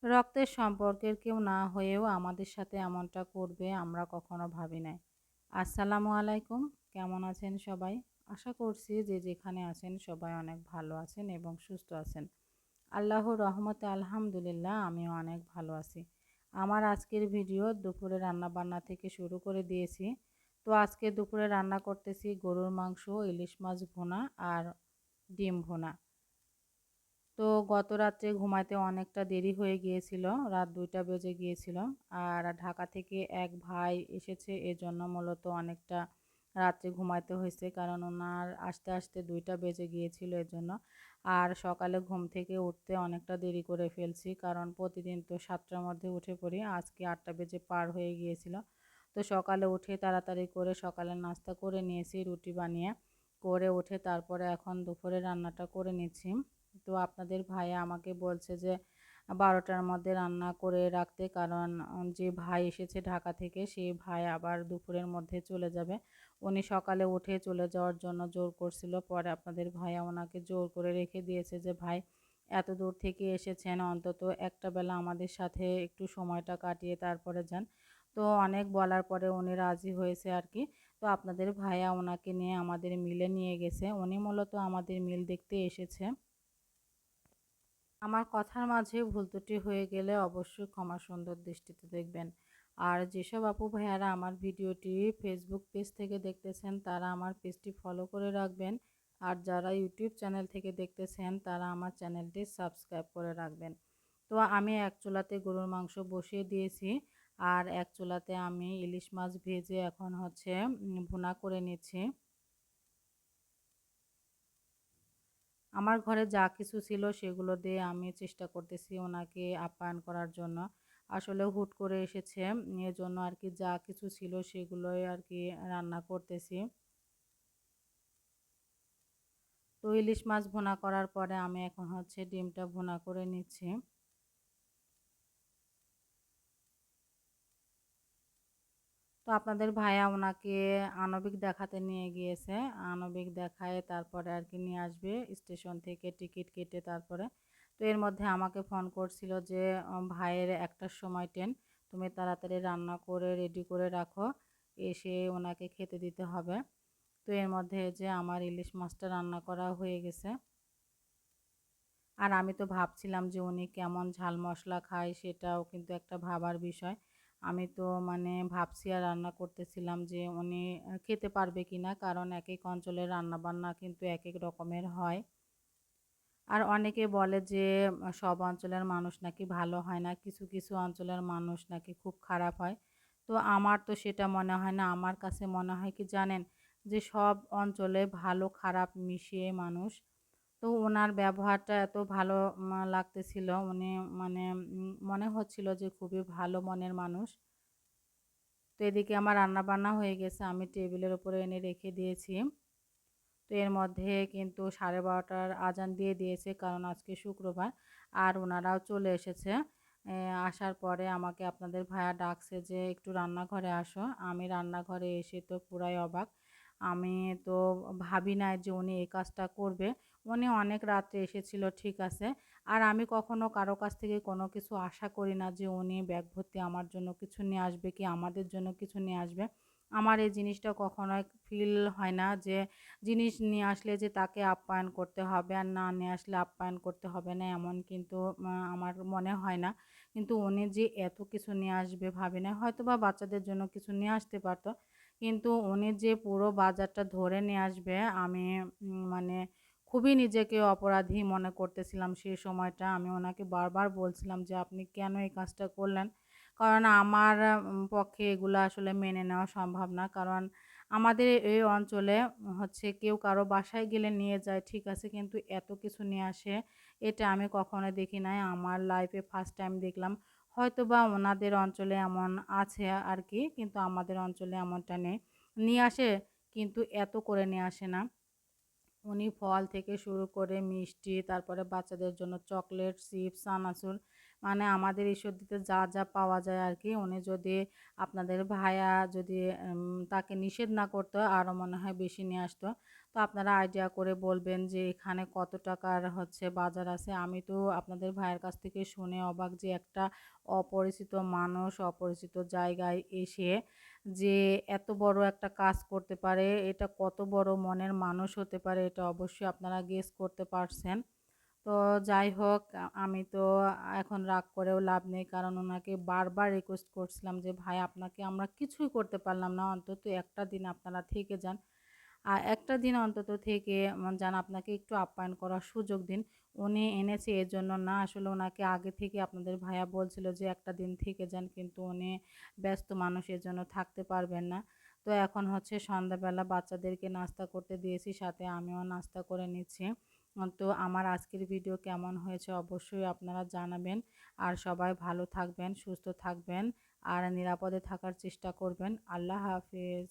রক্তের সম্পর্কের কেউ না হয়েও আমাদের সাথে এমনটা করবে আমরা কখনো ভাবি নাই। আসসালামু আলাইকুম। কেমন আছেন সবাই? আশা করছি যে যেখানে আছেন সবাই অনেক ভালো আছেন এবং সুস্থ আছেন। আল্লাহর রহমতে আলহামদুলিল্লাহ আমিও অনেক ভালো আছি। আমার আজকের ভিডিও দুপুরে রান্নাবান্না থেকে শুরু করে দিয়েছি। তো আজকে দুপুরে রান্না করতেছি গরুর মাংস, ইলিশ মাছ ভুনা আর ডিম ভুনা। তো গত রাত্রে ঘুমাইতে অনেকটা দেরি হয়ে গিয়েছিল, রাত ২টা বেজে গিয়েছিল। আর ঢাকা থেকে এক ভাই এসেছে, এজন্য মূলত অনেকটা রাত্রে ঘুমাইতে হয়েছে, কারণ ওনার আসতে আসতে ২টা বেজে গিয়েছিল এজন্য। আর সকালে ঘুম থেকে উঠতে অনেকটা দেরি করে ফেলছি, কারণ প্রতিদিন তো ৭টার মধ্যে উঠে পড়ি, আজকে ৮টা বেজে পার হয়ে গিয়েছিল। তো সকালে উঠে তাড়াতাড়ি করে সকালের নাস্তা করে নিয়েছি, রুটি বানিয়ে করে উঠে তারপরে এখন দুপুরে রান্নাটা করে নিচ্ছি। তো আপনাদের ভাইয়া আমাকে বলছে যে ১২টার মধ্যে রান্না করে রাখতে, কারণ যে ভাই এসেছে ঢাকা থেকে সেই ভাই আবার দুপুরের মধ্যে চলে যাবে। উনি সকালে উঠে চলে যাওয়ার জন্য জোর করছিল, পরে আপনাদের ভাইয়া ওনাকে জোর করে রেখে দিয়েছে যে ভাই এত দূর থেকে এসেছেন, অন্তত একটা বেলা আমাদের সাথে একটু সময়টা কাটিয়ে তারপরে যান। তো অনেক বলার পরে উনি রাজি হয়েছে আর কি। তো আপনাদের ভাইয়া ওনাকে নিয়ে আমাদের মিলে নিয়ে গেছে, উনি মূলত আমাদের মিল দেখতে এসেছে। আমার কথার মাঝে ভুল ত্রুটি হয়ে গেলে অবশ্যই ক্ষমা সুন্দর দৃষ্টিতে দেখবেন। আর যেসব আপু ভাইয়ারা আমার ভিডিওটি ফেসবুক পেজ থেকে দেখতেছেন তারা আমার পেজটি ফলো করে রাখবেন। আর যারা ইউটিউব চ্যানেল থেকে দেখতেছেন তারা আমার চ্যানেলটি সাবস্ক্রাইব করে রাখবেন। তো আমি এক চুলাতে গরুর মাংস বসিয়ে দিয়েছি, আর এক চুলাতে আমি ইলিশ মাছ ভেজে এখন হচ্ছে ভুনা করে নিচ্ছি। আমার ঘরে যা কিছু ছিল সেগুলো দিয়ে আমি চেষ্টা করতেছি ওনাকে আপ্যায়ন করার জন্য। আসলে হুট করে এসেছে, এজন্য আর কি যা কিছু ছিল সেগুলোই আর কি রান্না করতেছি। তো ইলিশ মাছ ভুনা করার পরে আমি এখন হচ্ছে ডিমটা ভুনা করে নিচ্ছি। তো আপনাদের ভাইয়া ওনাকে আণবিক দেখাতে নিয়ে গিয়েছে। আণবিক দেখায় তারপরে আর কি নিয়ে আসবে স্টেশন থেকে টিকিট কেটে তারপরে। তো এর মধ্যে আমাকে ফোন করছিল যে ভাইয়ের ১টার সময় ট্রেন, তুমি তাড়াতাড়ি রান্না করে রেডি করে রাখো, এসে ওনাকে খেতে দিতে হবে। তো এর মধ্যে যে আমার ইলিশ মাছটা রান্না করা হয়ে গেছে। আর আমি তো ভাবছিলাম যে উনি কেমন ঝাল মশলা খায়, সেটাও কিন্তু একটা ভাবার বিষয়। আমি তো মানে ভাবছি আর রান্না করতেছিলাম যে উনি খেতে পারবে কিনা, কারণ একেক অঞ্চলের রান্নাবান্না কিন্তু একেক রকমের হয়। আর অনেকে বলে যে সব অঞ্চলের মানুষ নাকি ভালো হয় না, কিছু কিছু অঞ্চলের মানুষ নাকি খুব খারাপ হয়। তো আমার তো সেটা মনে হয় না, আমার কাছে মনে হয় কি জানেন, যে সব অঞ্চলে ভালো খারাপ মিশিয়ে মানুষ। তো ওনার ব্যবহারটা এত ভালো লাগতেছিল, উনি মানে মনে হচ্ছিল যে খুবই ভালো মনের মানুষ। তো এদিকে আমার রান্না বান্না হয়ে গেছে, আমি টেবিলের উপরে এনে রেখে দিয়েছি। তো এর মধ্যে কিন্তু 12:30টার আজান দিয়ে দিয়েছে, কারণ আজকে শুক্রবার। আর ওনারাও চলে এসেছে। আসার পরে আমাকে আপনাদের ভাইয়া ডাকছে যে একটু রান্নাঘরে আসো। আমি রান্নাঘরে এসে তো পুরাই অবাক। আমি তো ভাবি নাই যে উনি এই কাজটা করবে। উনি অনেক রাত্রে এসেছিল, ঠিক আছে। আর আমি কখনো কারো কাছ থেকে কোনো কিছু আশা করি না যে উনি ব্যাগ ভর্তি আমার জন্য কিছু নিয়ে আসবে কি আমাদের জন্য কিছু নিয়ে আসবে। আমার এই জিনিসটা কখনোই ফিল হয় না যে জিনিস নিয়ে আসলে যে তাকে আপ্যায়ন করতে হবে, আর না নিয়ে আসলে আপ্যায়ন করতে হবে না, এমন কিন্তু আমার মনে হয় না। কিন্তু উনি যে এত কিছু নিয়ে আসবে ভাবি না। হয়তোবা বাচ্চাদের জন্য কিছু নিয়ে আসতে পারত। কিন্তু উনি যে পুরো বাজারটা ধরে নিয়ে আসবে, আমি মানে খুবই নিজেকে অপরাধী মনে করতেছিলাম সেই সময়টা। আমি ওনাকে বারবার বলছিলাম যে, "আপনি কেন এই কাজটা করলেন?" কারণ আমার পক্ষে এগুলো আসলে মেনে নেওয়া সম্ভব না। কারণ আমাদের এই অঞ্চলে হচ্ছে কেউ কারো বাসায় গেলে নিয়ে যায়, ঠিক আছে, কিন্তু এত কিছু নিয়ে আসে এটা আমি কখনো দেখি নাই। আমার লাইফে ফার্স্ট টাইম দেখলাম। হয়তোবা ওনাদের অঞ্চলে এমন আছে আর কি, কিন্তু আমাদের অঞ্চলে এমনটা নেই। নিয়ে আসে কিন্তু এত করে নিয়ে আসে না। উনি ফল থেকে শুরু করে মিষ্টি, তারপরে বাচ্চাদের জন্য চকলেট, চিপস, চানাচুর, মানে আমাদের ঈশ্বরদীতে যা যা পাওয়া যায় আর কি। উনি যদি আপনাদের ভাইয়া যদি তাকে নিষেধ না করতো আরও মনে হয় বেশি নিয়ে আসতো। তো আপনারা আইডিয়া করে বলবেন যে এখানে কত টাকার হচ্ছে বাজার আছে। আমি তো আপনাদের ভাইয়ের কাছ থেকে শুনে অবাক যে একটা অপরিচিত মানুষ অপরিচিত জায়গায় এসে যে এত বড় একটা কাজ করতে পারে, এটা কত বড় মনের মানুষ হতে পারে এটা অবশ্যই আপনারা গেস করতে পারছেন। তো যাই হোক আমি তো এখন রাগ করেও লাভ নেই, কারণ ওনাকে বারবার রিকোয়েস্ট করছিলাম যে ভাই আপনাকে আমরা কিছুই করতে পারলাম না, অন্তত একটা দিন আপনারা থেকে যান। একটা দিন অন্তত থেকে যেন আপনাকে একটু আপ্যায়ন করার সুযোগ দিন। উনি এনেছে এজন্য না, আসলে ওনাকে আগে থেকে আপনাদের ভাইয়া বলছিল যে একটা দিন থেকে যান, কিন্তু উনি ব্যস্ত মানুষ এজন্য থাকতে পারবেন না। তো এখন হচ্ছে সন্ধ্যাবেলা বাচ্চাদেরকে নাস্তা করতে দিয়েছি, সাথে আমিও নাস্তা করে নিচ্ছি। তো আমার আজকের ভিডিও কেমন হয়েছে অবশ্যই আপনারা জানাবেন। আর সবাই ভালো থাকবেন, সুস্থ থাকবেন আর নিরাপদে থাকার চেষ্টা করবেন। আল্লাহ হাফেজ।